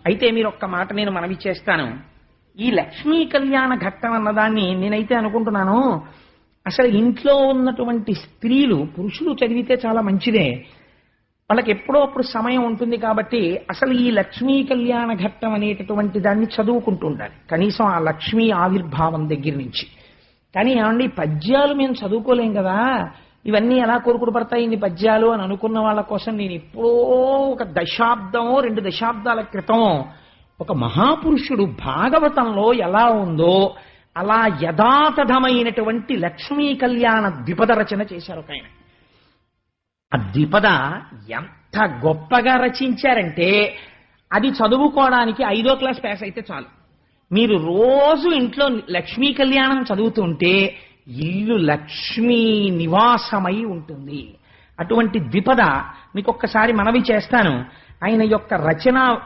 అయితే మీరు ఒక్క మాట నేను మనవి చేస్తాను. ఈ లక్ష్మీ కళ్యాణ ఘట్టం అన్నదాన్ని నేనైతే అనుకుంటున్నాను, అసలు ఇంట్లో ఉన్నటువంటి స్త్రీలు, పురుషులు చదివితే చాలా మంచిదే, వాళ్ళకి ఎప్పుడో అప్పుడు సమయం ఉంటుంది కాబట్టి అసలు ఈ లక్ష్మీ కళ్యాణ ఘట్టం అనేటటువంటి దాన్ని చదువుకుంటూ ఉండాలి, కనీసం ఆ లక్ష్మీ ఆవిర్భావం దగ్గర నుంచి. కానీ ఏమండి, పద్యాలు మేము చదువుకోలేం కదా, ఇవన్నీ ఎలా కోరుకుడు పడతాయి ఇన్ని పద్యాలు అని అనుకున్న వాళ్ళ కోసం నేను ఎప్పుడో ఒక దశాబ్దమో 2 దశాబ్దాల క్రితం ఒక మహాపురుషుడు భాగవతంలో ఎలా ఉందో అలా యథాతథమైనటువంటి లక్ష్మీ కళ్యాణ ద్విపద రచన చేశారు ఒక ఆయన. ఆ ద్విపద ఎంత గొప్పగా రచించారంటే అది చదువుకోవడానికి 5వ క్లాస్ పాస్ అయితే చాలు. మీరు రోజు ఇంట్లో లక్ష్మీ కళ్యాణం చదువుతుంటే ఇల్లు లక్ష్మీ నివాసమై ఉంటుంది. అటువంటి ద్విపద మీకు ఒక్కసారి మనవి చేస్తాను. ఆయన యొక్క రచన